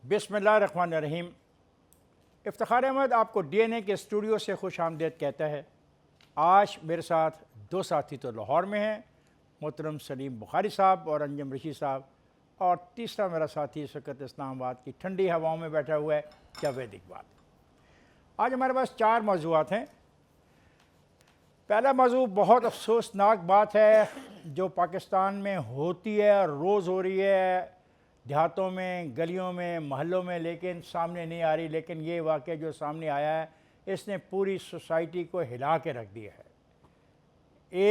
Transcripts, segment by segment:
बिस्मिल्लाहिर्रहमानिर्रहीम। इफ्तिखार अहमद आपको डीएनए के स्टूडियो से खुश आमदीद कहता है। आज मेरे साथ दो साथी तो लाहौर में हैं, मोहतरम सलीम बुखारी साहब और अंजम रशीद साहब, और तीसरा मेरा साथी इस वक्त इस्लामाबाद की ठंडी हवाओं में बैठा हुआ है, जावेद इकबाल। आज हमारे पास चार मौज़ूआत हैं। पहला मौजू बहुत अफसोसनाक बात है जो पाकिस्तान में होती है और रोज़ हो रही है, देहातों में, गलियों में, महल्लों में, लेकिन सामने नहीं आ रही। लेकिन ये वाक़या जो सामने आया है इसने पूरी सोसाइटी को हिला के रख दिया है।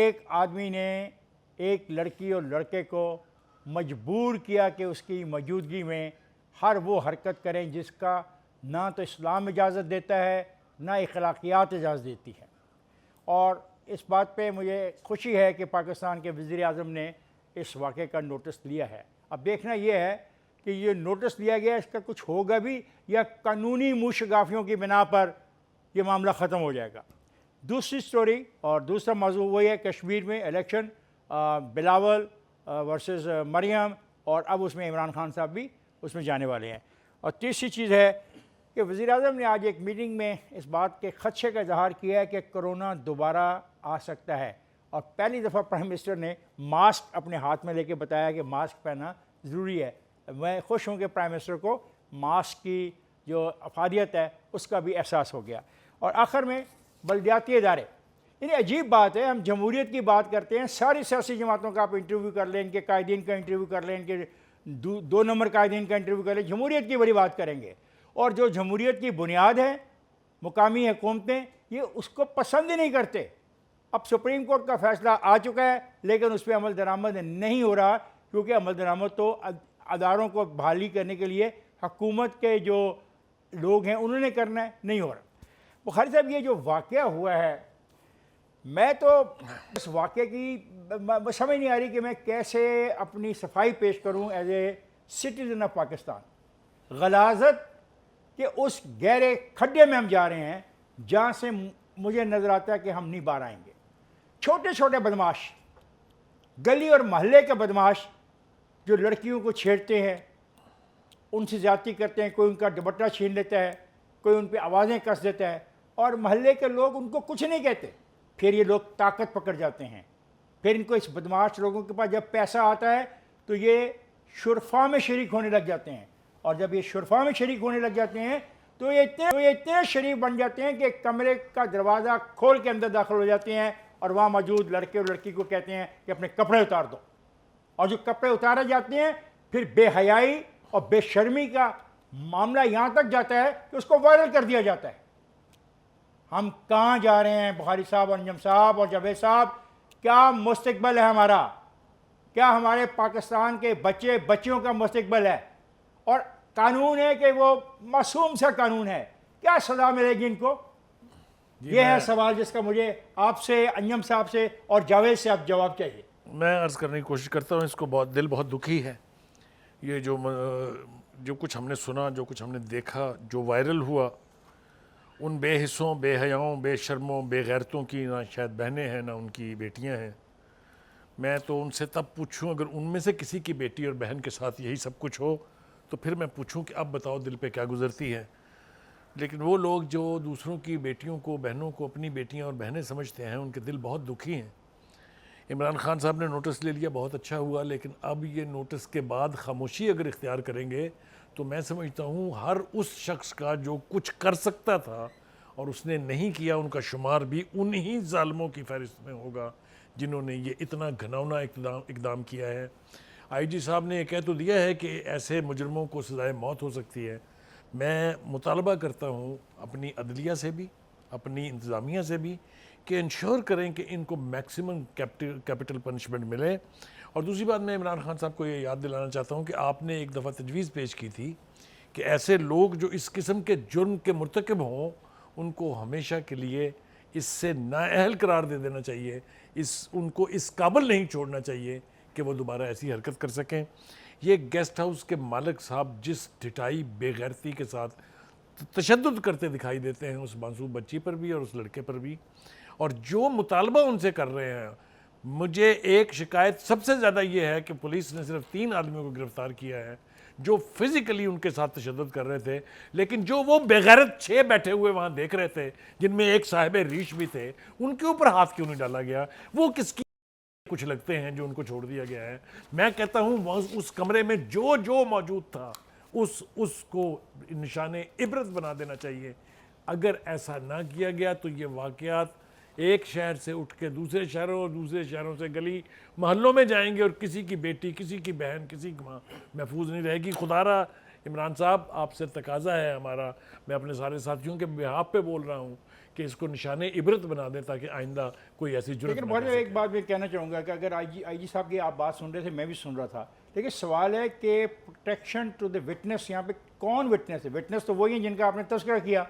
एक आदमी ने एक लड़की और लड़के को मजबूर किया कि उसकी मौजूदगी में हर वो हरकत करें जिसका ना तो इस्लाम इजाज़त देता है ना अखलाकियात इजाज़त देती है। और इस बात पे मुझे खुशी है कि पाकिस्तान के वज़ीर आज़म ने इस वाक़े का नोटिस लिया है। अब देखना यह है कि ये नोटिस लिया गया, इसका कुछ होगा भी या कानूनी मुशगाफियों की बिना पर यह मामला ख़त्म हो जाएगा। दूसरी स्टोरी और दूसरा मौजू वही है कश्मीर में इलेक्शन, बिलावल वर्सेस मरियम, और अब उसमें इमरान खान साहब भी उसमें जाने वाले हैं। और तीसरी चीज़ है कि वज़ीर आज़म ने आज एक मीटिंग में इस बात के ख़दशे का इजहार किया है कि कोरोना दोबारा आ सकता है, और पहली दफ़ा प्राइम मिनिस्टर ने मास्क अपने हाथ में लेके बताया कि मास्क पहनना ज़रूरी है। मैं खुश हूँ कि प्राइम मिनिस्टर को मास्क की जो अफादियत है उसका भी एहसास हो गया। और आखिर में बल्दियाती इदारे, यानी अजीब बात है, हम जमहूरियत की बात करते हैं, सारी सियासी जमातों का आप इंटरव्यू कर लें, इनके कायदीन का इंटरव्यू कर लें, इनके दो नंबर कायदीन का इंटरव्यू कर लें, जमहूरियत की बड़ी बात करेंगे। और जो जमहूरियत की बुनियाद है, मुकामी हुकूमतें, ये उसको पसंद ही नहीं करते। अब सुप्रीम कोर्ट का फैसला आ चुका है लेकिन उस पर अमल दरामद नहीं हो रहा, क्योंकि अमल दरामद तो अदारों को बहाली करने के लिए हुकूमत के जो लोग हैं उन्होंने करना है, नहीं हो रहा। बुखारी साहब, ये जो वाक़या हुआ है, मैं तो इस वाक़े की समझ नहीं आ रही कि मैं कैसे अपनी सफाई पेश करूं as a citizen of Pakistan. गलाजत कि उस गहरे खड्डे में हम जा रहे हैं जहाँ से मुझे नज़र आता है कि हम नहीं बाहर आएंगे। छोटे छोटे बदमाश, गली और मोहल्ले के बदमाश जो लड़कियों को छेड़ते हैं, उनसे ज़्यादती करते हैं, कोई उनका दुपट्टा छीन लेता है, कोई उन पर आवाज़ें कस देता है, और मोहल्ले के लोग उनको कुछ नहीं कहते। फिर ये लोग ताकत पकड़ जाते हैं। फिर इनको, इस बदमाश लोगों के पास जब पैसा आता है तो ये शुरफा में शरीक होने लग जाते हैं, और जब ये शुरफा में शरीक होने लग जाते हैं तो ये इतने शरीक बन जाते हैं कि कमरे का दरवाज़ा खोल के अंदर दाखिल हो जाते हैं और वहाँ मौजूद लड़के और लड़की को कहते हैं कि अपने कपड़े उतार दो। और जो कपड़े उतारे जाते हैं फिर बेहयाई और बेशर्मी का मामला यहाँ तक जाता है कि उसको वायरल कर दिया जाता है। हम कहाँ जा रहे हैं बुखारी साहब, अंजम साहब और जावेद साहब? क्या मुस्तकबिल है हमारा? क्या हमारे पाकिस्तान के बच्चे बच्चियों का मुस्तकबिल है? और कानून है कि वो मासूम सा कानून है, क्या सज़ा मिलेगी इनको? ये है सवाल जिसका मुझे आपसे, अंजम साहब से और जावेद से आप जवाब चाहिए। मैं अर्ज़ करने की कोशिश करता हूँ, इसको दिल बहुत दुखी है। ये जो कुछ हमने सुना, जो कुछ हमने देखा, जो वायरल हुआ, उन बेहिस्सों, बेहयाओं, बेशर्मों, बेगैरतों की ना शायद बहनें हैं ना उनकी बेटियां हैं। मैं तो उनसे तब पूछूं, अगर उनमें से किसी की बेटी और बहन के साथ यही सब कुछ हो तो फिर मैं पूछूं कि अब बताओ दिल पे क्या गुजरती है। लेकिन वो लोग जो दूसरों की बेटियों को, बहनों को अपनी बेटियां और बहनें समझते हैं, उनके दिल बहुत दुखी हैं। इमरान खान साहब ने नोटिस ले लिया, बहुत अच्छा हुआ, लेकिन अब ये नोटिस के बाद खामोशी अगर इख्तियार करेंगे तो मैं समझता हूँ हर उस शख्स का जो कुछ कर सकता था और उसने नहीं किया, उनका शुमार भी उन्हीं ज़ालिमों की फहरिस्त में होगा जिन्होंने ये इतना घिनौना इक़दाम किया है। आईजी साहब ने कह तो दिया है कि ऐसे मुजरमों को सज़ाए मौत हो सकती है। मैं मुतालबा करता हूँ अपनी अदलिया से भी, अपनी इंतज़ामिया से भी, कि इंश्योर करें कि इनको मैक्सिमम कैपिटल पनिशमेंट मिले। और दूसरी बात, मैं इमरान खान साहब को ये याद दिलाना चाहता हूँ कि आपने एक दफ़ा तजवीज़ पेश की थी कि ऐसे लोग जो इस किस्म के जुर्म के मुर्तकिब हों उनको हमेशा के लिए इससे नाअहल करार दे देना चाहिए, उनको इस काबिल नहीं छोड़ना चाहिए कि वो दोबारा ऐसी हरकत कर सकें। ये गेस्ट हाउस के मालिक साहब जिस ढिठाई, बेगैरती के साथ तशद्दुद करते दिखाई देते हैं उस मासूम बच्ची पर भी और उस लड़के पर भी, और जो मुतालबा उनसे कर रहे हैं मुझे एक शिकायत सबसे ज़्यादा ये है कि पुलिस ने सिर्फ 3 आदमियों को गिरफ्तार किया है जो फिजिकली उनके साथ तशद्दुद कर रहे थे, लेकिन जो वो बेगैरत 6 बैठे हुए वहाँ देख रहे थे, जिनमें एक साहिब रीश भी थे, उनके ऊपर हाथ क्यों नहीं डाला गया? वो किसकी कुछ लगते हैं जो उनको छोड़ दिया गया है? मैं कहता हूँ उस कमरे में जो जो मौजूद था उसको निशाने इबरत बना देना चाहिए। अगर ऐसा ना किया गया तो ये वाक़यात एक शहर से उठ के दूसरे शहरों और दूसरे शहरों से गली मोहल्लों में जाएंगे और किसी की बेटी, किसी की बहन, किसी की माँ महफूज नहीं रहेगी। खुदारा इमरान साहब, आपसे तकाजा है हमारा, मैं अपने सारे साथियों के बिहाफ पे बोल रहा हूँ कि इसको निशाने इबरत बना दें ताकि आइंदा कोई ऐसी जुर्म लेकिन ना बहुत कर सके। एक बात मैं कहना चाहूँगा कि अगर आईजी साहब की आप बात सुन रहे थे, मैं भी सुन रहा था, लेकिन सवाल है कि प्रोटेक्शन टू द विटनेस, यहाँ पे कौन विटनेस है? विटनेस तो वही है जिनका आपने तस्करा किया।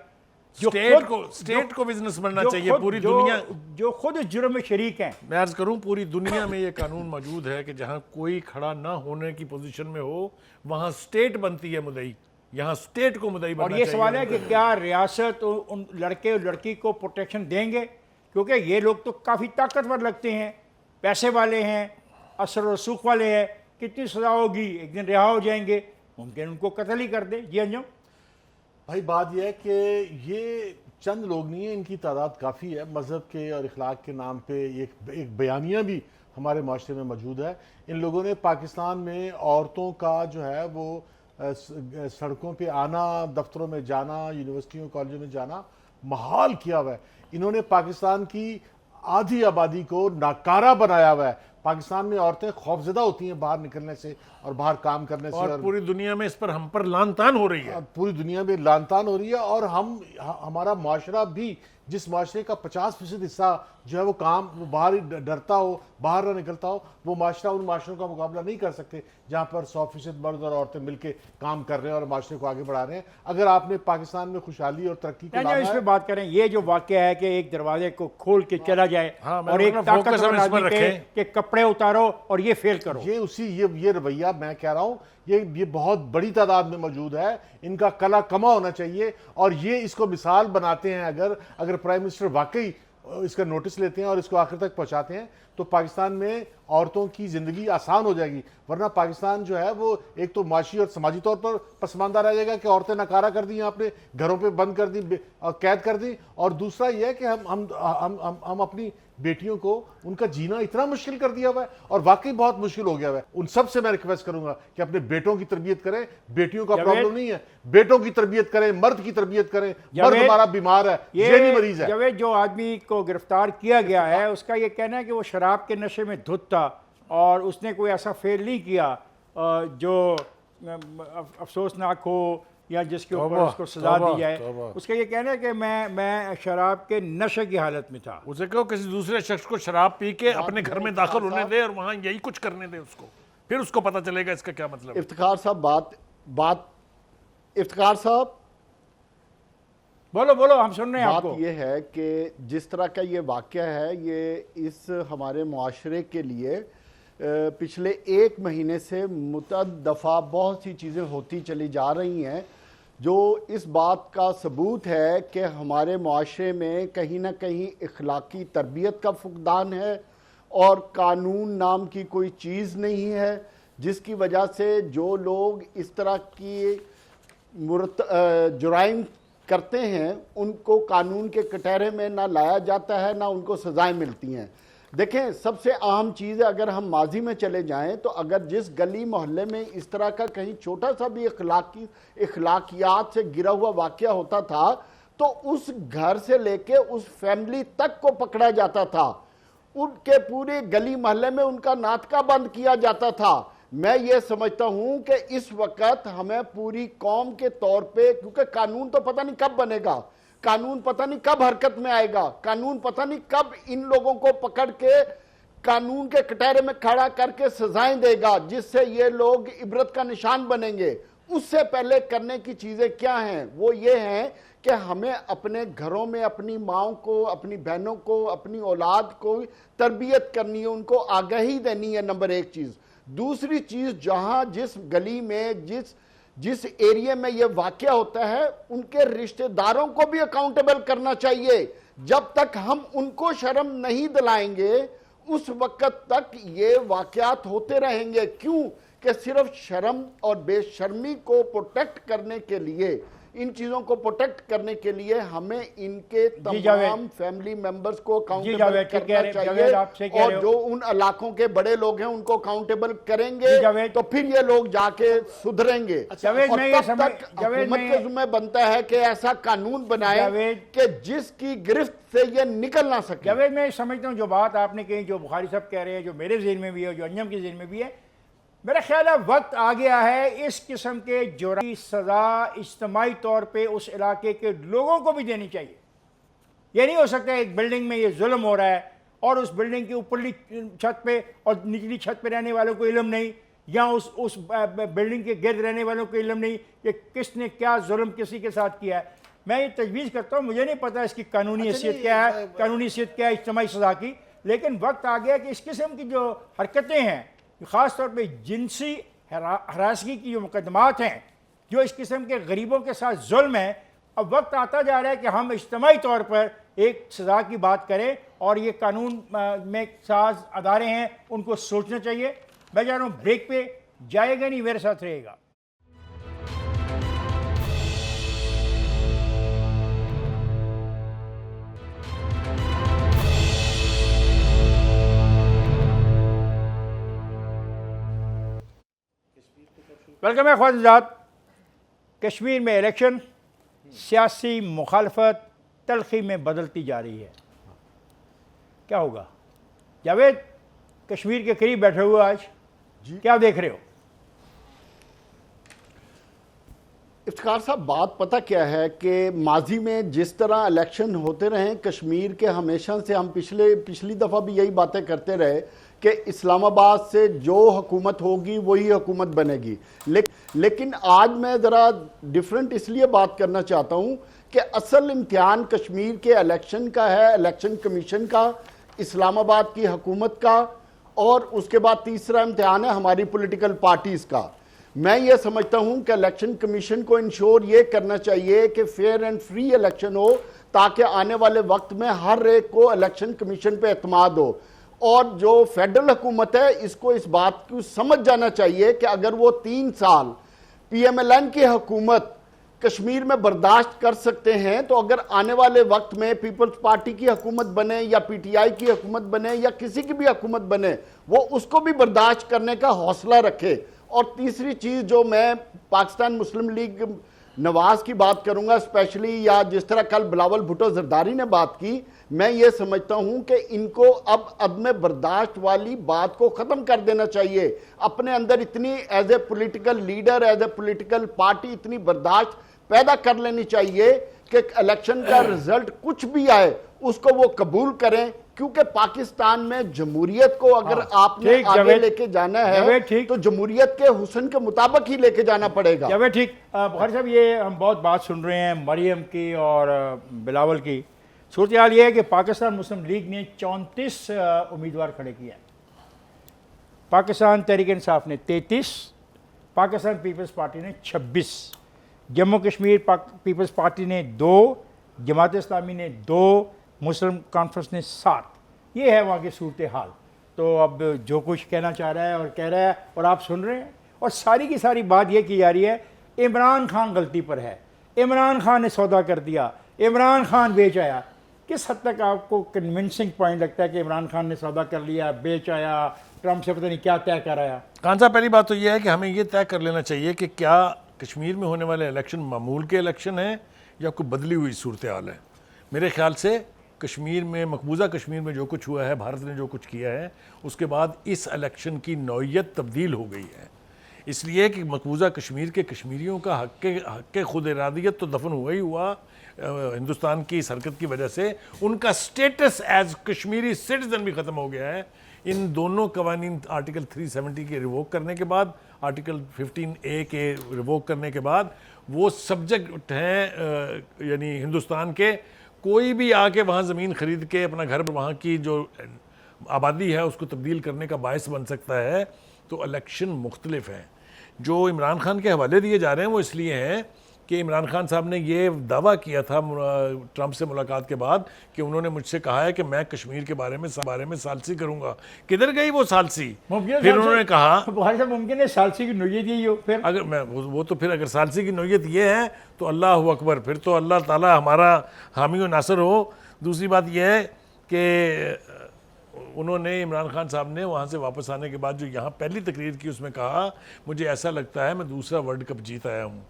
स्टेट को बिजनेस बनना चाहिए। पूरी दुनिया जो खुद इस जुर्म में शरीक हैं। मैं अर्ज करूं, पूरी दुनिया में ये कानून मौजूद है कि जहां कोई खड़ा ना होने की पोजीशन में हो वहां स्टेट बनती है मुदई, यहाँ स्टेट को मुदई बनना और चाहिए। ये सवाल है कि क्या रियासत उन लड़के और लड़की को प्रोटेक्शन देंगे? क्योंकि ये लोग तो काफ़ी ताकतवर लगते हैं, पैसे वाले हैं, असर और सुख वाले हैं। कितनी सज़ा होगी, एक दिन रिहा हो जाएंगे, मुमकिन उनको कत्ल ही कर दे। जी अंजुम भाई, बात यह है कि ये चंद लोग नहीं है, इनकी तादाद काफ़ी है। मज़हब के और इखलाक के नाम पे एक बयानिया भी हमारे माशरे में मौजूद है। इन लोगों ने पाकिस्तान में औरतों का जो है वो सड़कों पे आना, दफ्तरों में जाना, यूनिवर्सिटियों कॉलेजों में जाना महाल किया हुआ है। इन्होंने पाकिस्तान की आधी आबादी को नाकारा बनाया हुआ है। पाकिस्तान में औरतें खौफजदा होती हैं बाहर निकलने से और बाहर काम करने से, और पूरी दुनिया में इस पर हम पर लानतान हो रही है। पूरी दुनिया में लानतान हो रही है। और हमारा माशरा भी, जिस माशरे का 50% हिस्सा जो है वो बाहर ही डरता हो, बाहर ना निकलता हो, वो माशरा उन माशरों का मुकाबला नहीं कर सकते जहाँ पर 100% मर्द और औरतें मिलकर काम कर रहे हैं और माशरे को आगे बढ़ा रहे हैं। अगर आपने पाकिस्तान में खुशहाली और तरक्की को इस पे बात करें, ये जो वाक़या है कि एक दरवाजे को खोल के चला जाए और एक ताकतवर आदमी के कपड़े उतारो और ये फेल करो, ये रवैया मैं कह रहा हूँ ये बहुत बड़ी तादाद में मौजूद है। इनका कला कमा होना चाहिए और ये इसको मिसाल बनाते हैं। अगर प्राइम मिनिस्टर वाकई इसका नोटिस लेते हैं और इसको आखिर तक पहुंचाते हैं तो पाकिस्तान में औरतों की ज़िंदगी आसान हो जाएगी। वरना पाकिस्तान जो है वो एक तो माशी और समाजी तौर पर पसमानदा रह जाएगा कि औरतें नकारा कर दी, आपने घरों पे बंद कर दी, कैद कर दी। और दूसरा ये है कि हम अपनी बेटियों को उनका जीना इतना मुश्किल कर दिया हुआ है और वाकई बहुत मुश्किल हो गया हुआ है। उन सब से मैं रिक्वेस्ट करूंगा कि अपने बेटों की तरबियत करें। बेटियों का प्रॉब्लम नहीं है, बेटों की तरबियत करें, मर्द की तरबियत करें। मर्द हमारा बीमार है, ये मरीज है। जवेद, जो आदमी को गिरफ्तार किया गया है उसका ये कहना है कि वो शराब के नशे में धुत था और उसने कोई ऐसा फेल नहीं किया जो अफसोसनाक हो या जिसके ऊपर उसको सजा दी जाए। उसका ये कहना है कि मैं शराब के नशे की हालत में था। उसे कहो किसी दूसरे शख्स को शराब पी के अपने घर में दाखिल होने दे और वहां यही कुछ करने दे उसको, फिर उसको पता चलेगा इसका क्या मतलब है। इफ्तिखार साहब, इफ्तिखार साहब, बोलो हम सुन रहे हैं आपको। बात यह है कि जिस तरह का ये वाक़या है, ये इस हमारे मुआशरे के लिए पिछले 1 महीने से मुतअद्दिद दफ़ा बहुत सी चीज़ें होती चली जा रही हैं जो इस बात का सबूत है कि हमारे मुआशरे में कहीं ना कहीं इखलाकी तरबियत का फुकदान है और कानून नाम की कोई चीज़ नहीं है, जिसकी वजह से जो लोग इस तरह की जुराइम करते हैं उनको कानून के कटहरे में ना लाया जाता है, ना उनको सज़ाएं मिलती हैं। देखें, सबसे अहम चीज़ है, अगर हम माजी में चले जाएं तो अगर जिस गली मोहल्ले में इस तरह का कहीं छोटा सा भी इखलाकियात से गिरा हुआ वाक़या होता था तो उस घर से लेके उस फैमिली तक को पकड़ा जाता था, उनके पूरे गली मोहल्ले में उनका नाटका बंद किया जाता था। मैं ये समझता हूं कि इस वक्त हमें पूरी कौम के तौर पे, क्योंकि कानून तो पता नहीं कब बनेगा, कानून पता नहीं कब हरकत में आएगा, कानून पता नहीं कब इन लोगों को पकड़ के कानून के कटहरे में खड़ा करके सजाएं देगा जिससे ये लोग इबरत का निशान बनेंगे। उससे पहले करने की चीजें क्या हैं? वो ये हैं कि हमें अपने घरों में अपनी माओं को, अपनी बहनों को, अपनी औलाद को तरबियत करनी है, उनको आगाही देनी है, नंबर 1 चीज। दूसरी चीज, जहां जिस गली में जिस एरिया में यह वाकया होता है उनके रिश्तेदारों को भी अकाउंटेबल करना चाहिए। जब तक हम उनको शर्म नहीं दिलाएंगे, उस वक्त तक ये वाकयात होते रहेंगे। क्यों? कि सिर्फ शर्म और बेशर्मी को प्रोटेक्ट करने के लिए, इन चीजों को प्रोटेक्ट करने के लिए हमें इनके तमाम फैमिली मेंबर्स को अकाउंटेबल करना चाहिए, और जो उन इलाकों के बड़े लोग हैं उनको अकाउंटेबल करेंगे तो फिर ये लोग जाके सुधरेंगे। और तब तक हुकूमत के जिम्मे बनता है कि ऐसा कानून बनाए कि जिसकी गिरफ्त से ये निकल ना सके। जावेद, मैं समझता हूँ जो बात आपने कही, जो बुखारी साहब कह रहे हैं, जो मेरे ज़हन में भी है, जो अंजम के ज़हन में भी है, मेरा ख्याल है वक्त आ गया है इस किस्म के जुर्म की सज़ा इज्तिमाई तौर पे उस इलाके के लोगों को भी देनी चाहिए। ये नहीं हो सकता एक बिल्डिंग में ये जुल्म हो रहा है और उस बिल्डिंग की ऊपरली छत पे और निचली छत पे रहने वालों को इल्म नहीं, या उस बिल्डिंग के गिर्द रहने वालों को इल्म नहीं कि किसने क्या जुल्म किसी के साथ किया है। मैं ये तजवीज़ करता हूँ, मुझे नहीं पता इसकी कानूनी हैसियत क्या है, कानूनी हैसियत क्या है इज्तिमाई सज़ा की, लेकिन वक्त आ गया कि इस किस्म की जो हरकतें हैं, ख़ास तौर पे जिनसी हरासगी की जो मुकदमात हैं, जो इस किस्म के गरीबों के साथ जुल्म है, अब वक्त आता जा रहा है कि हम इज्तिमाई तौर पर एक सज़ा की बात करें, और ये कानून में साज अदारे हैं उनको सोचना चाहिए। मैं जा रहा हूँ ब्रेक पे, जाएगा नहीं, मेरे साथ रहेगा। वेलकम है ख्वाजात। कश्मीर में इलेक्शन, सियासी मुखालफत तलखी में बदलती जा रही है, क्या होगा? जावेद, कश्मीर के करीब बैठे हुए आज जी, क्या देख रहे हो? इफ्तिखार साहब, बात पता क्या है कि माजी में जिस तरह इलेक्शन होते रहे कश्मीर के, हमेशा से हम पिछली दफ़ा भी यही बातें करते रहे कि इस्लामाबाद से जो हुकूमत होगी वही हुकूमत बनेगी। लेकिन आज मैं ज़रा डिफरेंट इसलिए बात करना चाहता हूँ कि असल इम्तिहान कश्मीर के इलेक्शन का है, इलेक्शन कमीशन का, इस्लामाबाद की हुकूमत का, और उसके बाद तीसरा इम्तिहान है हमारी पॉलिटिकल पार्टीज़ का। मैं ये समझता हूँ कि इलेक्शन कमीशन को इंश्योर ये करना चाहिए कि फेयर एंड फ्री इलेक्शन हो, ताकि आने वाले वक्त में हर एक को इलेक्शन कमीशन पे एतमाद हो। और जो फेडरल हुकूमत है, इसको इस बात को समझ जाना चाहिए कि अगर वो 3 साल PMLN की हुकूमत कश्मीर में बर्दाश्त कर सकते हैं, तो अगर आने वाले वक्त में पीपल्स पार्टी की हुकूमत बने या PTI की हुकूमत बने या किसी की भी हुकूमत बने, वो उसको भी बर्दाश्त करने का हौसला रखे। और तीसरी चीज़ जो मैं पाकिस्तान मुस्लिम लीग नवाज की बात करूंगा स्पेशली, या जिस तरह कल बिलावल भुट्टो जरदारी ने बात की, मैं ये समझता हूं कि इनको अब अदम बर्दाश्त वाली बात को ख़त्म कर देना चाहिए। अपने अंदर इतनी as a political leader, as a political party इतनी बर्दाश्त पैदा कर लेनी चाहिए कि इलेक्शन का रिजल्ट कुछ भी आए उसको वो कबूल करें, क्योंकि पाकिस्तान में जमहूरियत को अगर आपने आगे लेके जाना है तो जमहूरियत के हुस्न के मुताबिक ही लेके जाना पड़ेगा। जावेद, ठीक। बुखारी साहब, ये हम बहुत बात सुन रहे हैं मरियम की और बिलावल की। सूरत हाल ये है कि पाकिस्तान मुस्लिम लीग ने 34 उम्मीदवार खड़े किए हैं। पाकिस्तान तहरीक इंसाफ ने 33, पाकिस्तान पीपल्स पार्टी ने 26, जम्मू कश्मीर पीपल्स पार्टी ने 2, जमात इस्लामी ने 2, मुस्लिम कॉन्फ्रेंस ने 7। ये है वहाँ की सूरत हाल। तो अब जो कुछ कहना चाह रहा है और कह रहा है और आप सुन रहे हैं, और सारी की सारी बात ये की जा रही है इमरान खान गलती पर है, इमरान खान ने सौदा कर दिया, इमरान खान बेच आया। किस हद तक आपको कन्विंसिंग पॉइंट लगता है कि इमरान खान ने सौदा कर लिया, बेच आया, ट्रंप से पता नहीं क्या तय कर आया? खान साहब, पहली बात तो यह है कि हमें ये तय कर लेना चाहिए कि क्या कश्मीर में होने वाले इलेक्शन मामूल के इलेक्शन हैं या कोई बदली हुई सूरत हाल है। मेरे ख्याल से कश्मीर में, मकबूजा कश्मीर में जो कुछ हुआ है, भारत ने जो कुछ किया है, उसके बाद इस इलेक्शन की नौइयत तब्दील हो गई है। इसलिए कि मकबूजा कश्मीर के कश्मीरियों का हक़ खुद इरादियत तो दफन हुआ ही हुआ हिंदुस्तान की इस हरकत की वजह से, उनका स्टेटस एज कश्मीरी सिटीजन भी ख़त्म हो गया है। इन दोनों कवानीन आर्टिकल 370 के रिवोक करने के बाद, आर्टिकल 15A के रिवोक करने के बाद, वो सब्जेक्ट हैं यानी हिंदुस्तान के, कोई भी आके वहाँ ज़मीन ख़रीद के अपना घर, वहाँ की जो आबादी है उसको तब्दील करने का बायस बन सकता है। तो इलेक्शन मुख्तलिफ हैं। जो इमरान खान के हवाले दिए जा रहे हैं वो इसलिए हैं कि इमरान खान साहब ने ये दावा किया था ट्रंप से मुलाकात के बाद कि उन्होंने मुझसे कहा है कि मैं कश्मीर के बारे में सालसी करूंगा। किधर गई वो सालसी? फिर उन्होंने कहा बुखारी साहब मुमकिन है सालसी की नोयत यही हो। फिर अगर मैं वो तो फिर अगर सालसी की नोयत ये है तो अल्लाह अकबर, फिर तो अल्लाह ताला हमारा हामी और नासर हो। दूसरी बात यह है कि उन्होंने इमरान खान साहब ने वहाँ से वापस आने के बाद जो यहाँ पहली तकरीर की उसमें कहा, मुझे ऐसा लगता है मैं दूसरा वर्ल्ड कप जीत आया हूँ।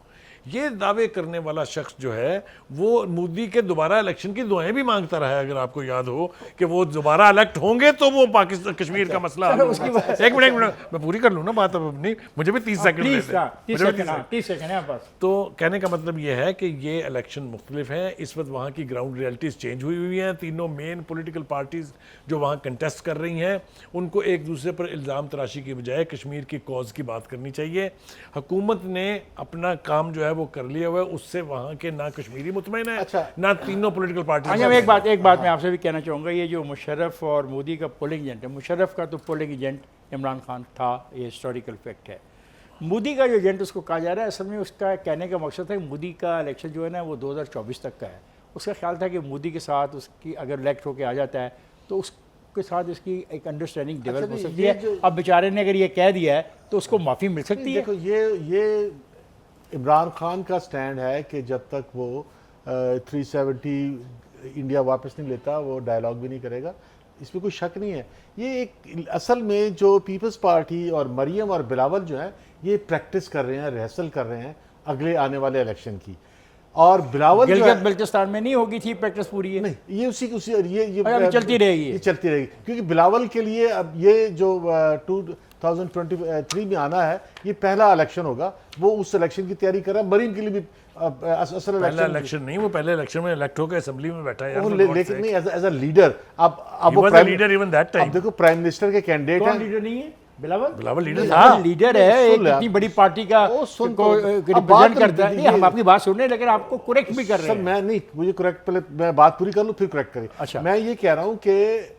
ये दावे करने वाला शख्स जो है वो मोदी के दोबारा इलेक्शन की दुआएं भी मांगता रहा है। अगर आपको याद हो कि वो दोबारा इलेक्ट होंगे तो वो पाकिस्तान कश्मीर का मसला हल होगा। एक मिनट मैं पूरी कर लूँ ना बात, अब अपनी मुझे भी 30 सेकंड प्लीज देते हैं। 30 सेकंड है बस। तो कहने का मतलब ये है कि ये इलेक्शन मुख्तलिफ हैं। इस वक्त वहाँ की ग्राउंड रियलिटीज़ चेंज हुई हैं। तीनों मेन पॉलिटिकल पार्टीज़ जो वहाँ कंटेस्ट कर रही हैं उनको एक दूसरे पर इल्ज़ाम तराशी की बजाय कश्मीर की कॉज की बात करनी चाहिए। हुकूमत ने अपना काम जो है वो कर लिया हुआ है, उससे वहाँ के ना कश्मीरी मुतमईन है, अच्छा। ना तीनों पॉलिटिकल पार्टी। एक बात मैं आपसे भी कहना चाहूँगा, ये जो मुशर्रफ और मोदी का पोलिंग एजेंट है, मुशर्रफ का तो पोलिंग एजेंट इमरान खान था, ये हिस्टोरिकल फैक्ट है। मोदी का जो एजेंट उसको कहा जा रहा है, असल में उसका कहने का मकसद है कि मोदी का इलेक्शन जो है ना वो 2024 तक का है। उसका ख्याल था कि मोदी के साथ उसकी अगर इलेक्ट होकर आ जाता है तो उसके साथ इसकी एक अंडरस्टैंडिंग डेवलप हो सकती है। अब बेचारे ने अगर ये कह दिया है तो उसको माफ़ी मिल सकती है। देखो ये इमरान खान का स्टैंड है कि जब तक वो 370 इंडिया वापस नहीं लेता वो डायलॉग भी नहीं करेगा, इसमें कोई शक नहीं है। ये एक असल में जो पीपल्स पार्टी और मरियम और बिलावल जो है ये प्रैक्टिस कर रहे हैं, रिहर्सल कर रहे हैं अगले आने वाले इलेक्शन की। और बिलावल जो है बल्चिस्तान में नहीं होगी थी प्रैक्टिस पूरी है, नहीं, ये उसी चलती रहेगी, ये चलती रहेगी। क्योंकि बिलावल के लिए अब ये जो 2023 में आना है ये पहला इलेक्शन होगा, वो उस इलेक्शन की तैयारी कर रहा है। मरीम के लिए भी असल पहला इलेक्शन नहीं, वो पहले इलेक्शन में इलेक्ट होकर असेंबली में बैठा है, लेकिन नहीं एज अ लीडर। अब वो लीडर इवन दैट टाइम। देखो प्राइम मिनिस्टर के कैंडिडेट हैं। लीडर नहीं है बिलावल लीडर था, लीडर है, एक इतनी बड़ी पार्टी का रिप्रेजेंट करता है। हम आपकी बात सुन रहे हैं लेकिन आपको करेक्ट भी कर रहे हैं। सर मैं नहीं, मुझे करेक्ट, पहले मैं बात पूरी कर लूं फिर करेक्ट करें। अच्छा। मैं ये कह रहा हूं कि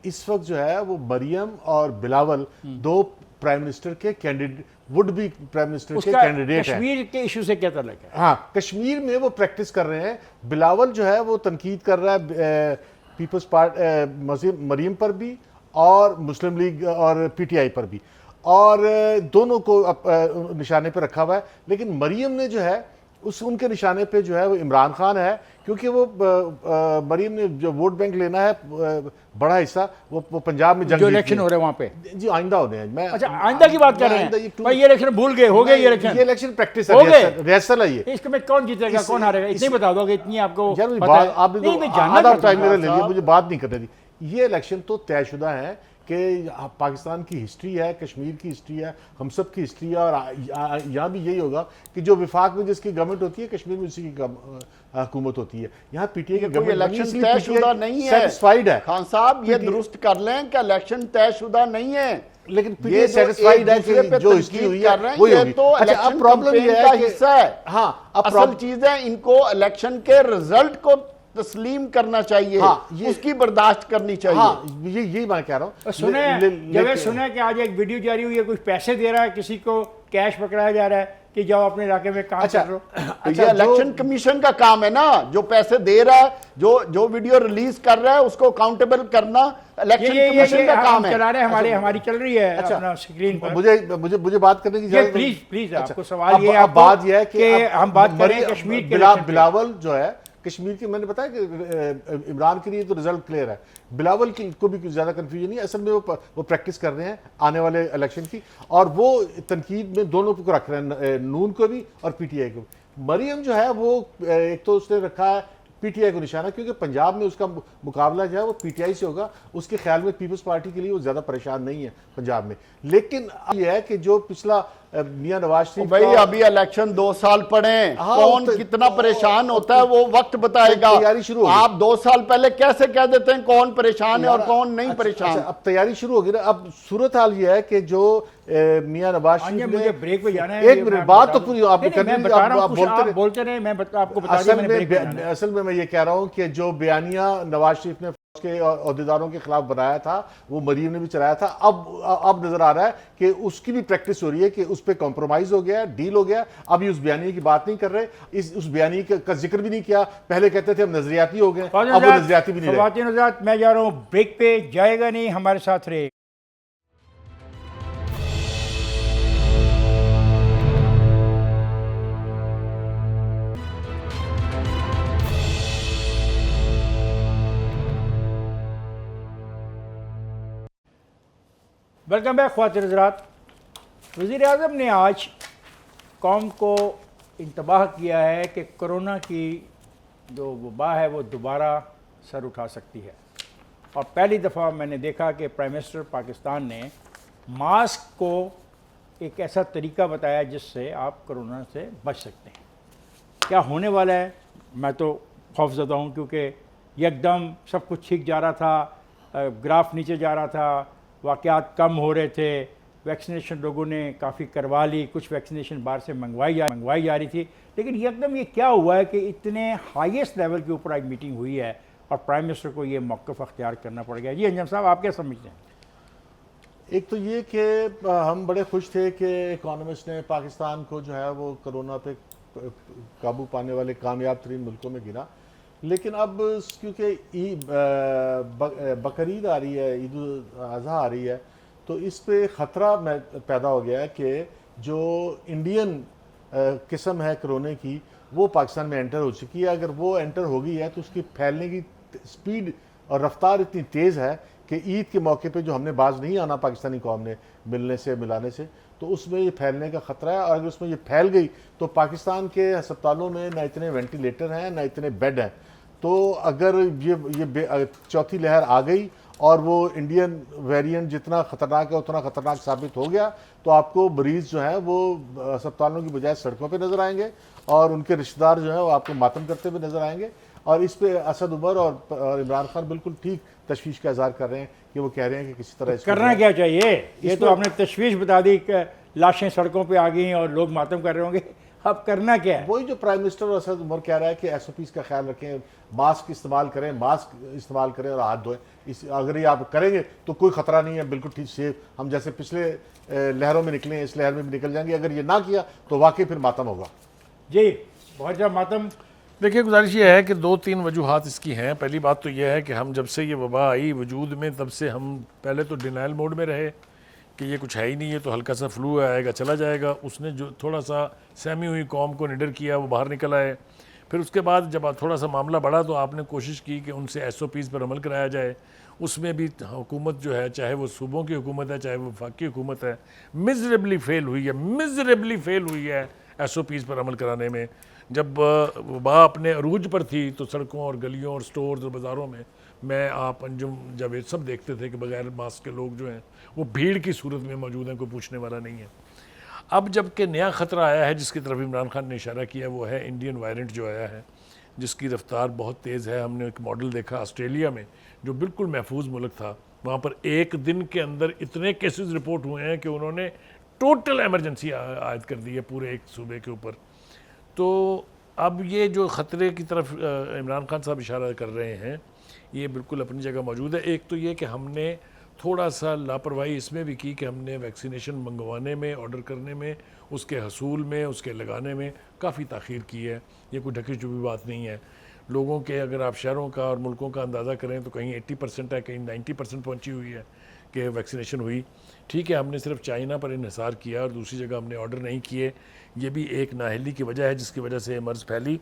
इस वक्त जो है वो मरियम और बिलावल दो प्राइम मिनिस्टर के candidate, would be prime minister के कैंडिडेट हैं। कश्मीर के इशू से क्या ताल्लुक है? हाँ, कश्मीर में वो प्रैक्टिस कर रहे हैं। बिलावल जो है वो तनकीद कर रहा है पीपल्स पार्टी मरियम पर भी और मुस्लिम लीग और पीटीआई पर भी, और दोनों को निशाने पर रखा हुआ है। लेकिन मरियम ने जो है उनके निशाने पे जो है वो इमरान खान है, क्योंकि वो मरियम ने जो वोट बैंक लेना है बड़ा हिस्सा वो पंजाब में जो इलेक्शन हो रहे हैं वहाँ पे जी आइंदा होने हैं। मैं अच्छा आइंदा की बात कर रहे हैं भाई, ये इलेक्शन भूल गए, हो गए ये इलेक्शन प्रैक्टिस है, रिहर्सल है ये। इसके में कौन जीतेगा कौन हारेगा इतनी बता दोगे? इतनी आपको आपने आधा टाइम मेरा ले लिया, मुझे बात नहीं करने दी। ये इलेक्शन तो तयशुदा है कि पाकिस्तान की हिस्ट्री है, कश्मीर की हिस्ट्री है, हम सब की हिस्ट्री है, और यहाँ भी यही होगा कि जो विफाक में जिसकी गवर्नमेंट होती है कश्मीर में उसी की हुकूमत होती है। यहाँ पीटीआई की गवर्नमेंट इलेक्शन तयशुदा नहीं है, सेटिस्फाइड है। खान साहब ये दुरुस्त कर लें कि इलेक्शन तयशुदा नहीं है, लेकिन पीटीआई सेटिस्फाइड है कि जो हिस्ट्री हुई है वही होगी। तो अच्छा, अब प्रॉब्लम ये है कि हिस्सा है। हाँ, असल चीज है इनको इलेक्शन के रिजल्ट को तस्लीम करना चाहिए। हाँ, उसकी बर्दाश्त करनी चाहिए। हाँ, ये मैं कह रहा हूँ। सुना कि आज एक वीडियो जारी हुई है, कुछ पैसे दे रहा है, किसी को कैश पकड़ाया जा रहा है कि जाओ अपने इलाके में काम कर लो। अच्छा, ये इलेक्शन कमीशन का काम है ना, जो पैसे दे रहा है, जो वीडियो रिलीज कर रहा है उसको अकाउंटेबल करना इलेक्शन कमीशन का काम है। चला रहे हमारी चल रही है अपना स्क्रीन पर। मुझे बात करने की प्लीज आपको सवाल ये बात यह है कि हम बात करें कश्मीर के बिलावल जो है कश्मीर की, मैंने बताया कि इमरान के लिए तो रिजल्ट क्लियर है, बिलावल की को भी कुछ ज़्यादा कन्फ्यूजन नहीं। असल में वो प्रैक्टिस कर रहे हैं आने वाले इलेक्शन की, और वो तनकीद में दोनों को रख रहे हैं, नून को भी और पीटीआई को। मरियम जो है वो एक तो उसने रखा है पीटीआई को निशाना, क्योंकि पंजाब में उसका मुकाबला जो है वो पीटीआई से होगा। उसके ख्याल में पीपल्स पार्टी के लिए वो ज़्यादा परेशान नहीं है पंजाब में। लेकिन ये है कि जो पिछला मियां नवाज शरीफ भाई अभी इलेक्शन 2 साल पड़े, कौन कितना परेशान होता है वो वक्त बताएगा। तैयारी शुरू होगी। आप 2 साल पहले कैसे कह देते हैं कौन परेशान है और कौन नहीं परेशान? अब तैयारी शुरू होगी ना। अब सूरत हाल ये है कि जो मियां नवाज शरीफ ने ब्रेक पे जाना है, एक मिनट बात तो पूरी आप बोलते रहे, मैं आपको बता असल में मैं ये कह रहा हूं कि जो बयानिया नवाज शरीफ ने के अहदेदारों के खिलाफ बनाया था, वो मरीम ने भी चलाया था। अब नजर आ रहा है कि उसकी भी प्रैक्टिस हो रही है कि उस पर कॉम्प्रोमाइज हो गया, डील हो गया। अब ये उस बयानी की बात नहीं कर रहे, उस बयानी का जिक्र भी नहीं किया। पहले कहते थे हम नजरियाती हो गए, अब वो नजरियाती भी नहीं रहे। ख्वातीन हज़रात, मैं जा रहा हूँ ब्रेक पे, जाएगा नहीं, हमारे साथ रहे। वेलकम बैक ख्वातीन हज़रात। वज़ीर आज़म ने आज कौम को इंतबाह किया है कि कोरोना की जो वबा है वो दोबारा सर उठा सकती है, और पहली दफ़ा मैंने देखा कि प्राइम मिनिस्टर पाकिस्तान ने मास्क को एक ऐसा तरीका बताया जिससे आप कोरोना से बच सकते हैं। क्या होने वाला है, मैं तो खौफज़दा हूँ, क्योंकि एकदम सब कुछ ठीक जा रहा था, ग्राफ नीचे जा रहा था, वाक़यात कम हो रहे थे, वैक्सीनेशन लोगों ने काफ़ी करवा ली, कुछ वैक्सीनेशन बाहर से मंगवाई जा रही थी, लेकिन एकदम ये क्या हुआ है कि इतने हाईएस्ट लेवल के ऊपर आज मीटिंग हुई है और प्राइम मिनिस्टर को ये मौक़िफ़ अख्तियार करना पड़ गया। जी अंजम साहब, आप क्या समझते हैं? एक तो ये कि हम बड़े खुश थे कि इकोनॉमिस्ट ने पाकिस्तान को जो है वो कोरोना पे काबू पाने वाले कामयाब तरीन मुल्कों में गिना, लेकिन अब क्योंकि बकरीद आ रही है, ईद उल अज़हा आ रही है, तो इस पे ख़तरा पैदा हो गया है कि जो इंडियन किस्म है कोरोना की वो पाकिस्तान में एंटर हो चुकी है। अगर वो एंटर हो गई है तो उसकी फैलने की स्पीड और रफ्तार इतनी तेज़ है कि ईद के मौके पे जो हमने बाज नहीं आना पाकिस्तानी कौम ने मिलने से मिलाने से, तो उसमें ये फैलने का ख़तरा है। और अगर उसमें ये फैल गई तो पाकिस्तान के अस्पतालों में ना इतने वेंटिलेटर हैं ना इतने बेड हैं। तो अगर ये चौथी लहर आ गई और वो इंडियन वेरिएंट जितना ख़तरनाक है उतना ख़तरनाक साबित हो गया, तो आपको मरीज़ जो है वो अस्पतालों की बजाय सड़कों पे नज़र आएंगे और उनके रिश्तेदार जो है वो आपको मातम करते हुए नज़र आएंगे। और इस पे असद उमर और इमरान खान बिल्कुल ठीक तशवीश का इजहार कर रहे हैं कि वो कह रहे हैं कि किसी तरह करना क्या चाहिए। ये तो आपने तशवीश बता दी कि लाशें सड़कों पे आ गई हैं और लोग मातम कर रहे होंगे, अब करना क्या है? वही जो प्राइम मिनिस्टर और असद उमर कह रहा है कि एसओपीज़ का ख्याल रखें, मास्क इस्तेमाल करें और हाथ धोएं। अगर ये आप करेंगे तो कोई ख़तरा नहीं है, बिल्कुल ठीक सेफ। हम जैसे पिछले लहरों में निकले इस लहर में भी निकल जाएंगे। अगर ये ना किया तो वाकई फिर मातम होगा। जी बहुत ज़्यादा मातम। देखिए, गुजारिश ये है कि 2-3 वजूहात इसकी हैं। पहली बात तो यह है कि हम जब से ये वबा आई वजूद में, तब से हम पहले तो डिनाइल मोड में रहे कि ये कुछ है ही नहीं, ये तो हल्का सा फ्लू आएगा चला जाएगा। उसने जो थोड़ा सा सहमी हुई कौम को निडर किया, वो बाहर निकल आए। फिर उसके बाद जब थोड़ा सा मामला बढ़ा तो आपने कोशिश की कि उनसे एसओपीज़ पर अमल कराया जाए। उसमें भी हुकूमत जो है, चाहे वो सूबों की हुकूमत है चाहे वो वफाकी हुकूमत है, मिजरेबली फेल हुई है एसओपीज़ पर अमल कराने में। जब वबा अपने अरूज पर थी तो सड़कों और गलियों और स्टोर्स और बाज़ारों में मैं आप अंजुम जावेद सब देखते थे कि बगैर मास्क के लोग जो हैं वो भीड़ की सूरत में मौजूद हैं, कोई पूछने वाला नहीं है। अब जबकि नया ख़तरा आया है जिसकी तरफ इमरान खान ने इशारा किया, वो है इंडियन वायरेंट जो आया है, जिसकी रफ्तार बहुत तेज़ है। हमने एक मॉडल देखा ऑस्ट्रेलिया में जो बिल्कुल महफूज मुल्क था, वहाँ पर एक दिन के अंदर इतने केसेस रिपोर्ट हुए हैं कि उन्होंने टोटल एमरजेंसी आयद कर दी है पूरे एक सूबे के ऊपर। तो अब ये जो ख़तरे की तरफ इमरान खान साहब इशारा कर रहे हैं ये बिल्कुल अपनी जगह मौजूद है। एक तो ये कि हमने थोड़ा सा लापरवाही इसमें भी की कि हमने वैक्सीनेशन मंगवाने में, ऑर्डर करने में, उसके हसूल में, उसके लगाने में काफ़ी ताख़ीर की है। ये कोई ढकी छुपी बात नहीं है। लोगों के अगर आप शहरों का और मुल्कों का अंदाज़ा करें तो कहीं 80% है, कहीं 90% पहुंची हुई है कि वैक्सीनेशन हुई। ठीक है, हमने सिर्फ चाइना पर इन्हिसार किया और दूसरी जगह हमने ऑर्डर नहीं किए। ये भी एक नाअहली की वजह है जिसकी वजह से मर्ज़ फैली।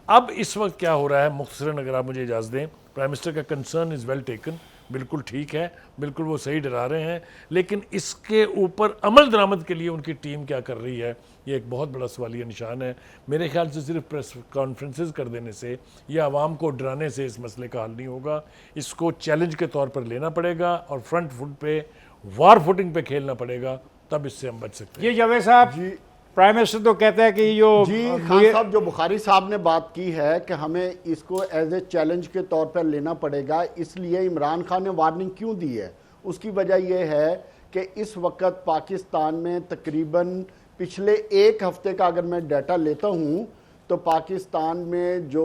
अब इस वक्त क्या हो रहा है, मुख्तसरन अगर आप मुझे इजाज़त दें, प्राइम मिनिस्टर का कंसर्न इज़ वेल टेकन, बिल्कुल ठीक है, बिल्कुल वो सही डरा रहे हैं, लेकिन इसके ऊपर अमल दरामद के लिए उनकी टीम क्या कर रही है, ये एक बहुत बड़ा सवालिया निशान है। मेरे ख्याल से सिर्फ प्रेस कॉन्फ्रेंसेस कर देने से या आवाम को डराने से इस मसले का हल नहीं होगा। इसको चैलेंज के तौर पर लेना पड़ेगा और फ्रंट फुट पे, वार फुटिंग पे खेलना पड़ेगा, तब इससे हम बच सकते हैं। ये जावेद साहब जी, प्राइम मिनिस्टर तो कहता है कि जो जी खान साहब, जो बुखारी साहब ने बात की है कि हमें इसको एज ए चैलेंज के तौर पर लेना पड़ेगा, इसलिए इमरान खान ने वार्निंग क्यों दी है? उसकी वजह यह है कि इस वक्त पाकिस्तान में तकरीबन पिछले एक हफ्ते का अगर मैं डाटा लेता हूं तो पाकिस्तान में जो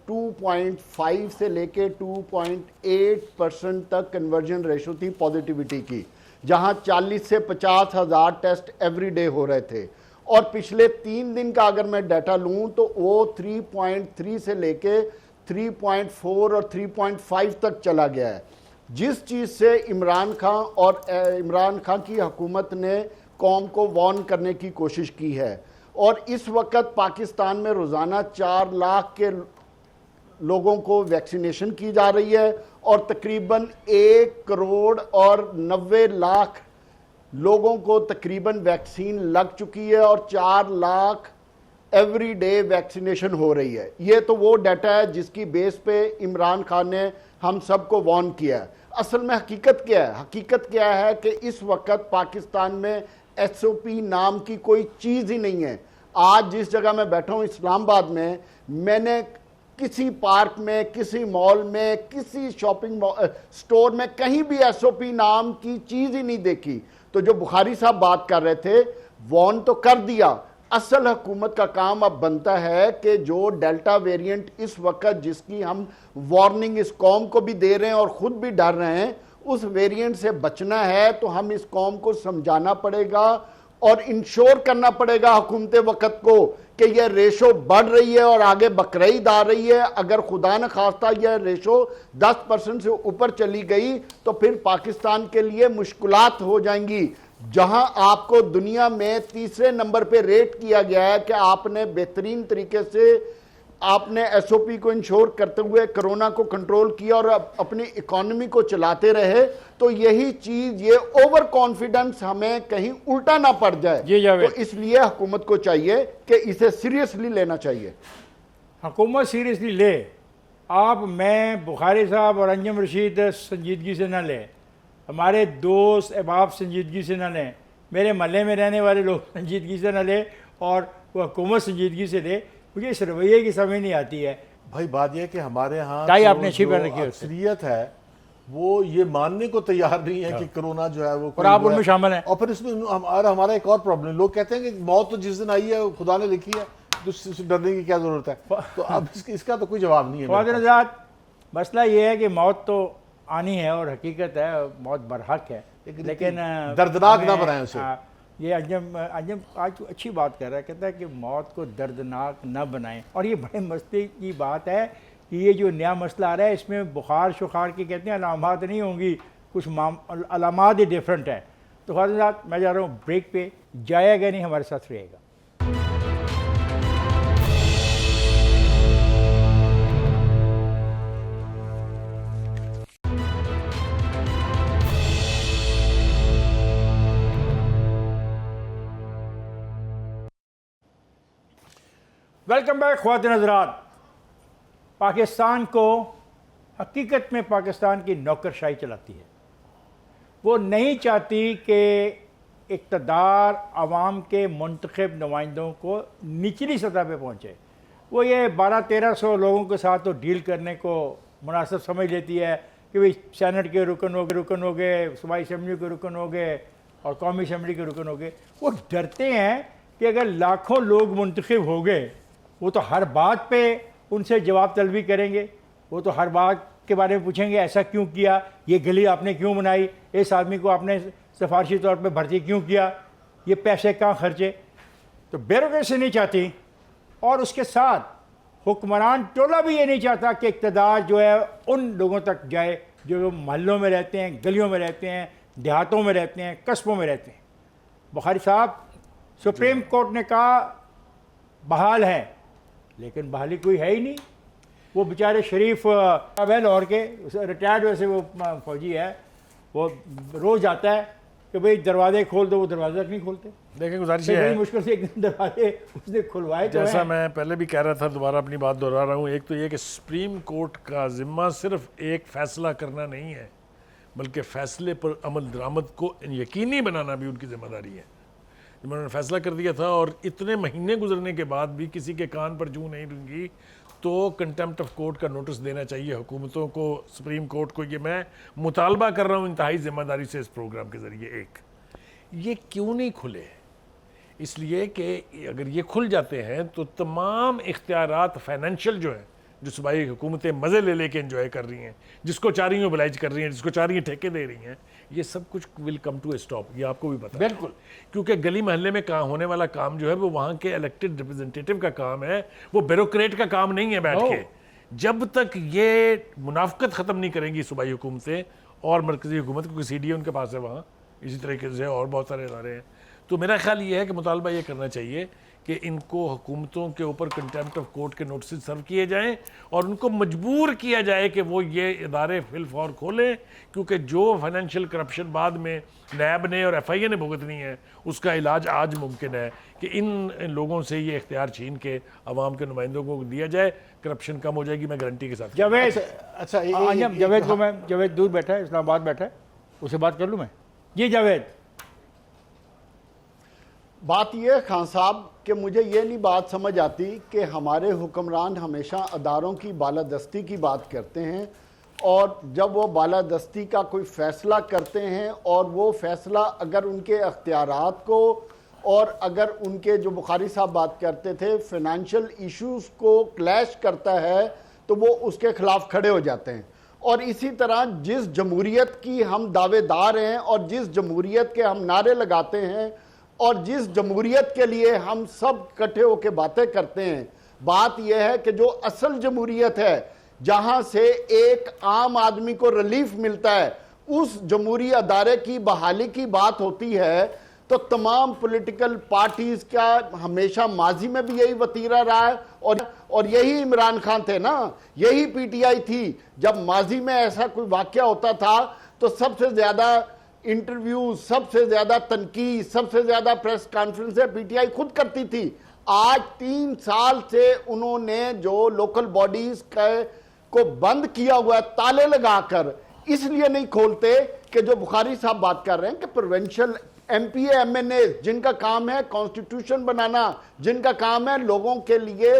2.5 से लेके 2.8% तक कन्वर्जन रेशो थी पॉजिटिविटी की, जहां 40 से 50 हज़ार टेस्ट एवरी डे हो रहे थे। और पिछले 3 दिन का अगर मैं डाटा लूं तो वो 3.3 से लेके 3.4 और 3.5 तक चला गया है। जिस चीज़ से इमरान खान की हुकूमत ने कौम को वार्न करने की कोशिश की है। और इस वक्त पाकिस्तान में रोज़ाना 4 लाख के लोगों को वैक्सीनेशन की जा रही है और तकरीबन 1 करोड़ और 90 लाख लोगों को तकरीबन वैक्सीन लग चुकी है और 4 लाख एवरी डे वैक्सीनेशन हो रही है। ये तो वो डाटा है जिसकी बेस पे इमरान खान ने हम सबको वार्न किया है। असल में हकीकत क्या है? हकीकत क्या है कि इस वक्त पाकिस्तान में SOP नाम की कोई चीज़ ही नहीं है। आज जिस जगह मैं बैठा हूँ इस्लामाबाद में, मैंने किसी पार्क में, किसी मॉल में, किसी शॉपिंग स्टोर में कहीं भी SOP नाम की चीज़ ही नहीं देखी। तो जो बुखारी साहब बात कर रहे थे, वार्न तो कर दिया। असल हुकूमत का काम अब बनता है कि जो डेल्टा वेरिएंट इस वक्त जिसकी हम वार्निंग इस कौम को भी दे रहे हैं और ख़ुद भी डर रहे हैं, उस वेरिएंट से बचना है तो हम इस कौम को समझाना पड़ेगा और इंश्योर करना पड़ेगा हुकूमत वक्त को कि यह रेशो बढ़ रही है और आगे बकरीद आ रही है। अगर खुदा न खास्ता यह रेशो 10% से ऊपर चली गई तो फिर पाकिस्तान के लिए मुश्किलात हो जाएंगी। जहां आपको दुनिया में तीसरे नंबर पे रेट किया गया है कि आपने बेहतरीन तरीके से आपने SOP को इंश्योर करते हुए कोरोना को कंट्रोल किया और अपनी इकोनॉमी को चलाते रहे, तो यही चीज, ये ओवर कॉन्फिडेंस हमें कहीं उल्टा ना पड़ जाए। तो इसलिए हुकूमत को चाहिए कि इसे सीरियसली लेना चाहिए। हुकूमत सीरियसली ले। आप, मैं, बुखारी साहब और अंजम रशीद संजीदगी से ना लें, हमारे दोस्त अहबाब संजीदगी से ना लें, मेरे महल्ले में रहने वाले लोग संजीदगी से ना लें और वो हुकूमत संजीदगी से ले। मुझे इस रवैये की समझ नहीं आती है। भाई बात यह है कि हमारे यहाँ टाई तो आपने अच्छी पहन रखी है, अक्सरियत है वो ये मानने को तैयार नहीं है कि कोरोना जो है वो, और आप उनमें शामिल हैं। और फिर इसमें हमारा एक और प्रॉब्लम, लोग कहते हैं कि मौत तो जिस दिन आई है खुदा ने लिखी है, तो उससे डरने की क्या जरूरत है। तो अब इसका तो कोई जवाब नहीं है। ख्वातिन, मसला ये है कि मौत तो आनी है और हकीकत है, मौत बरहक है, लेकिन दर्दनाक ना बनाएं उसे। ये अंजम आज अच्छी बात कर रहा है, कहता है कि मौत को दर्दनाक ना बनाएं। और ये बड़े मसले की बात है कि ये जो नया मसला आ रहा है इसमें बुखार शुखार की कहते हैं अलामात नहीं होंगी, कुछ अलामात ही डिफरेंट है। तो ख्वातिन साहब, मैं जा रहा हूँ ब्रेक पे, जाएगा नहीं, हमारे साथ रहेगा। वेलकम बैक ख्वातिन हज़रात। पाकिस्तान को हकीकत में पाकिस्तान की नौकरशाही चलाती है। वो नहीं चाहती कि इक़्तिदार आवाम के मुंतखब नुमाइंदों को निचली सतह पे पहुँचे। वो ये 1200-1300 लोगों के साथ तो डील करने को मुनासिब समझ लेती है कि भाई सेनेट के रुकन हो गए, सूबाई असम्बली के रुकन हो गए और कौमी असम्बली के रुकन हो गए। वो डरते हैं कि अगर लाखों लोग मुंतखब हो गए, वो तो हर बात पे उनसे जवाब तलबी करेंगे, वो तो हर बात के बारे में पूछेंगे, ऐसा क्यों किया, ये गली आपने क्यों बनाई, इस आदमी को आपने सिफारशी तौर पे भर्ती क्यों किया, ये पैसे कहाँ खर्चे। तो ब्यूरोक्रेसी नहीं चाहती और उसके साथ हुक्मरान टोला भी ये नहीं चाहता कि इक़्तिदार जो है उन लोगों तक जाए जो महल्लों में रहते हैं, गलियों में रहते हैं, देहातों में रहते हैं, कस्बों में रहते हैं। बुखारी साहब, सुप्रीम कोर्ट ने कहा बहाल है, लेकिन बहाली कोई है ही नहीं। वो बेचारे शरीफ लाहौर के रिटायर्ड, वैसे वो फौजी है, वो रोज़ आता है कि भाई दरवाजे खोल दो, वो दरवाज़ा नहीं खोलते। देखिए, गुजारिश है, मुश्किल से एक दिन दरवाजे उसने खुलवाए। जैसा मैं पहले भी कह रहा था, दोबारा अपनी बात दोहरा रहा हूँ। एक तो ये कि सुप्रीम कोर्ट का जिम्मा सिर्फ एक फ़ैसला करना नहीं है, बल्कि फ़ैसले पर अमल दरामद को यकीनी बनाना भी उनकी जिम्मेदारी है। उन्होंने फैसला कर दिया था और इतने महीने गुजरने के बाद भी किसी के कान पर जूं नहीं रुकी, तो कंटेम्प्ट ऑफ कोर्ट का नोटिस देना चाहिए हुकूमतों को, सुप्रीम कोर्ट को। ये मैं मुतालबा कर रहा हूँ इंतहाई जिम्मेदारी से इस प्रोग्राम के ज़रिए। एक, ये क्यों नहीं खुले? इसलिए कि अगर ये खुल जाते हैं तो तमाम इख्तियारात फाइनेंशियल जो है, जो सूबाई हुकूमतें मज़े ले लेके एंजॉय कर रही हैं, जिसको चाह रही हैं ओबलाइज कर रही हैं, जिसको चाह रही हैं ठेके दे रही हैं, ये सब कुछ will come to a stop. ये आपको भी पता है। बिल्कुल। क्योंकि गली महल्ले में काम होने वाला काम जो है वो वहाँ के इलेक्टेड रिप्रेजेंटेटिव का काम है, वो ब्यूरोक्रेट का काम नहीं है बैठ के। जब तक ये मुनाफकत ख़त्म नहीं करेंगी सूबाई हुकूमतें और मरकज़ी हुकूमत, क्योंकि CDA उनके पास है वहाँ, इसी तरीके से और बहुत सारे इदारे हैं, तो मेरा ख्याल ये है कि मुतालबा ये करना चाहिए कि इनको हुकूमतों के ऊपर कंटेम्प्ट ऑफ कोर्ट के नोटिस सर्व किए जाएं और उनको मजबूर किया जाए कि वो ये इदारे फिल फॉर खोलें, क्योंकि जो फाइनेंशियल करप्शन बाद में नैब ने और FIA ने भुगतनी है, उसका इलाज आज मुमकिन है कि इन लोगों से ये इख्तियार छीन के अवाम के नुमाइंदों को दिया जाए। करप्शन कम हो जाएगी, मैं गारंटी के साथ। जावेद, अच्छा अंजम, जावेद को मैं, जावेद दूर बैठा है, इस्लामाबाद बैठा है, उससे बात कर लूँ मैं? जी जावेद। बात यह है खान साहब कि मुझे ये नहीं बात समझ आती कि हमारे हुक्मरान हमेशा अदारों की बालादस्ती की बात करते हैं, और जब वो बालादस्ती का कोई फ़ैसला करते हैं और वो फ़ैसला अगर उनके अख्तियारात को और अगर उनके, जो बुखारी साहब बात करते थे, फाइनेंशियल इश्यूज़ को क्लैश करता है, तो वो उसके ख़िलाफ़ खड़े हो जाते हैं। और इसी तरह जिस जमहूरियत की हम दावेदार हैं और जिस जमहूरियत के हम नारे लगाते हैं और जिस जमहूरियत के लिए हम सब इकट्ठे होकर बातें करते हैं, बात यह है कि जो असल जमहूरियत है, जहां से एक आम आदमी को रिलीफ मिलता है, उस जमहूरी अदारे की बहाली की बात होती है, तो तमाम पॉलिटिकल पार्टीज का हमेशा माजी में भी यही वतीरा रहा है। और यही इमरान खान थे ना, यही PTI थी। जब माजी में ऐसा कोई वाकया होता था तो सबसे ज्यादा इंटरव्यू, सबसे ज्यादा तनकीद, सबसे ज्यादा प्रेस कॉन्फ्रेंस PTI खुद करती थी। आज 3 साल से उन्होंने जो लोकल बॉडीज को बंद किया हुआ है ताले लगाकर, इसलिए नहीं खोलते कि जो बुखारी साहब बात कर रहे हैं कि प्रोविंशियल MPA MNA जिनका काम है कॉन्स्टिट्यूशन बनाना, जिनका काम है लोगों के लिए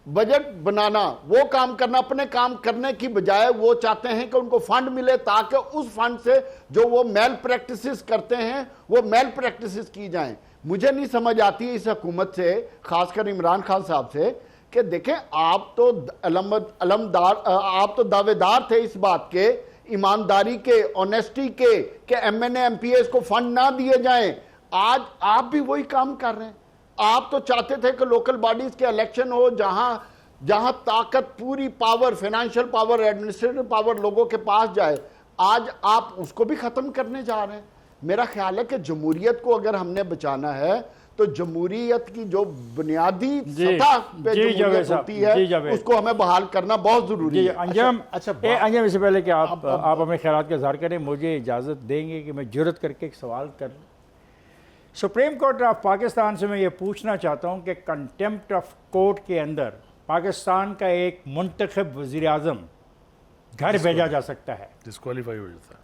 बजट बनाना, वो काम करना, अपने काम करने की बजाय वो चाहते हैं कि उनको फंड मिले ताकि उस फंड से जो वो मेल प्रैक्टिसेस करते हैं वो मेल प्रैक्टिसेस की जाएं। मुझे नहीं समझ आती इस हुकूमत से, खासकर इमरान खान साहब से, कि देखें आप तो आप तो दावेदार थे इस बात के, ईमानदारी के, ऑनेस्टी के, कि MNA MPAs को फंड ना दिए जाएं। आज आप भी वही काम कर रहे हैं। आप तो चाहते थे कि लोकल बॉडीज के इलेक्शन हो जहां ताकत, पूरी power, financial power, administrative power लोगों के पास जाए। आज आप उसको भी खत्म करने जा रहे हैं। मेरा ख्याल है कि जमहूरियत को अगर हमने बचाना है तो जमहूरियत की जो बुनियादी सतह पे जमहूरियत होती है उसको हमें बहाल करना बहुत जरूरी है। अंजम, अंजम, इससे पहले कि आप अपने ख्यालात का इजहार करें, मुझे इजाज़त देंगे कि मैं जुर्रत करके एक सवाल कर, सुप्रीम कोर्ट ऑफ पाकिस्तान से मैं ये पूछना चाहता हूँ कि कंटेम्प्ट ऑफ कोर्ट के अंदर पाकिस्तान का एक मुंतखब वज़ीर आज़म घर भेजा जा सकता है, डिस्क्वालीफाई हो जाता है,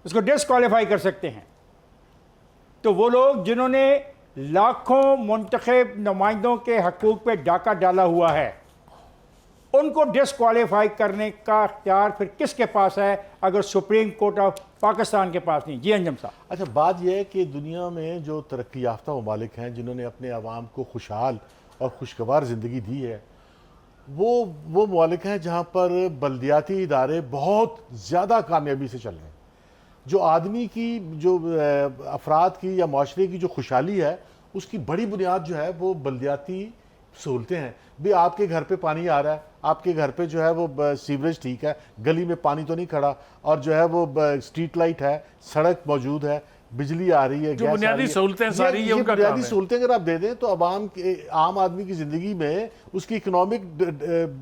उसको डिस्क्वालीफाई कर सकते हैं। तो वो लोग जिन्होंने लाखों मुंतखब नुमाइंदों के हकूक़ पे डाका डाला हुआ है, उनको डिस्क्वालीफाई करने का इख्तियार फिर किसके पास है अगर सुप्रीम कोर्ट ऑफ पाकिस्तान के पास नहीं? जी अंजम साहब। अच्छा, बात यह है कि दुनिया में जो तरक्की याफ्ता ममालिक हैं जिन्होंने अपने आवाम को खुशहाल और खुशगवार ज़िंदगी दी है, वो ममालिक हैं जहाँ पर बल्दियाती इदारे बहुत ज़्यादा कामयाबी से चल रहे हैं। जो आदमी की, जो अफराद की या माशरे की जो खुशहाली है, उसकी बड़ी बुनियाद जो है वो बल्दियाती सहूलतें हैं। भी आपके घर पे पानी आ रहा है, आपके घर पे जो है वो सीवरेज ठीक है, गली में पानी तो नहीं खड़ा, और जो है वो स्ट्रीट लाइट है, सड़क मौजूद है, बिजली आ रही है, जो बुनियादी सहूलतें सारी ये उनका काम है। बुनियादी सहूलतें अगर आप दे दें तो आम आदमी की ज़िंदगी में उसकी इकोनॉमिक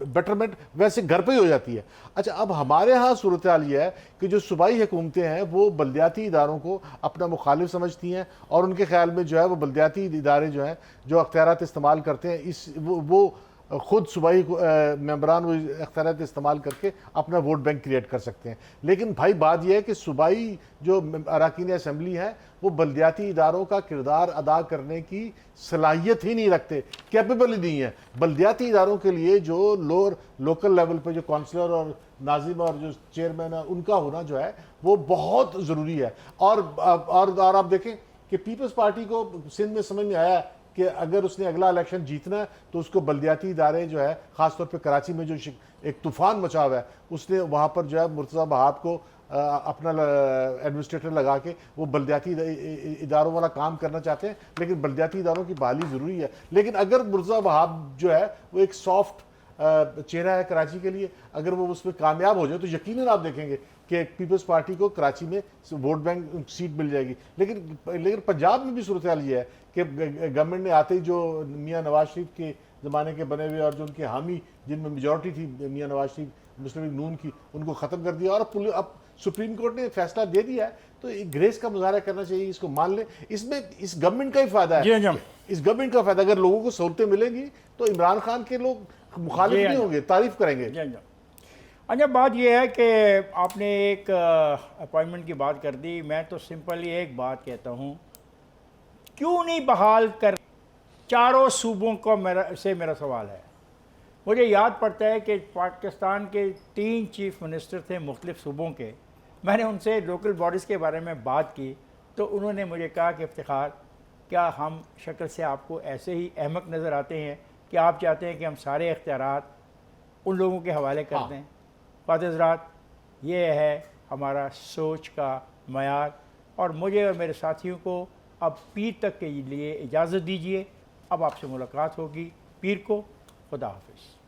बेटरमेंट वैसे घर पे ही हो जाती है। अच्छा, अब हमारे यहाँ सूरत हाल ये है कि जो सूबाई हुकूमतें हैं वो बल्दियाती इदारों को अपना मुखालिफ समझती हैं, और उनके ख्याल में जो है वो बल्दियाती इदारे जो हैं जो अख्तियारात इस्तेमाल करते हैं, वो खुद सूबाई मेंबरान वो अख्तियारात इस्तेमाल करके अपना वोट बैंक क्रिएट कर सकते हैं। लेकिन भाई बात यह है कि सूबाई जो अरकान असम्बली हैं वो बल्दियाती इदारों का किरदार अदा करने की सलाहियत ही नहीं रखते, कैपेबल ही नहीं है। बल्दियाती इदारों के लिए जो लोकल लेवल पे जो काउंसलर और नाजिम और जो चेयरमैन है, उनका होना जो है वो बहुत ज़रूरी है। और आप देखें कि पीपल्स पार्टी को सिंध में समझ में आया कि अगर उसने अगला इलेक्शन जीतना है तो उसको बल्दियाती इदारे जो है, खासतौर पे कराची में जो एक तूफान मचा हुआ है, उसने वहाँ पर जो है मुर्तज़ा वहाब को अपना एडमिनिस्ट्रेटर लगा के वो बल्दियाती इदारों वाला काम करना चाहते हैं, लेकिन बल्दियाती इदारों की बहाली ज़रूरी है। लेकिन अगर मुर्तज़ा वहाब जो है वो एक सॉफ्ट चेहरा है कराची के लिए, अगर वो उसमें कामयाब हो जाए तो यकीनन आप देखेंगे कि पीपल्स पार्टी को कराची में वोट बैंक सीट मिल जाएगी। लेकिन पंजाब में भी सूरत हाल ये है कि गवर्नमेंट ने आते ही जो मियाँ नवाज शरीफ के ज़माने के बने हुए और जो उनके हामी जिनमें मेजॉरिटी थी मियाँ नवाज शरीफ मुस्लिम लीग नून की, उनको ख़त्म कर दिया और अब सुप्रीम कोर्ट ने फैसला दे दिया है। तो एक ग्रेस का मुजाहरा करना चाहिए, इसको मान ले। इसमें इस गवर्नमेंट का ही फायदा है, इस गवर्नमेंट का फायदा। अगर लोगों को सहूलतें मिलेंगी तो इमरान खान के लोग मुखालिफ नहीं होंगे, तारीफ करेंगे। अच्छा, बात यह है कि आपने एक अपॉइंटमेंट की बात कर दी। मैं तो सिंपली एक बात कहता हूँ, क्यों नहीं बहाल कर चारों सूबों को मेरा सवाल है। मुझे याद पड़ता है कि पाकिस्तान के 3 चीफ मिनिस्टर थे मुख्तलिफ सूबों के। मैंने उनसे लोकल बॉडीज़ के बारे में बात की तो उन्होंने मुझे कहा कि इफ्तिखार, क्या हम शक्ल से आपको ऐसे ही अहमक नज़र आते हैं कि आप चाहते हैं कि हम सारे इख्तियारात उन लोगों के हवाले कर दें? ख्वात हज़रात, ये है हमारा सोच का मयार। और मुझे और मेरे साथियों को अब पीर तक के लिए इजाज़त दीजिए। अब आपसे मुलाकात होगी पीर को। खुदा हाफिज़।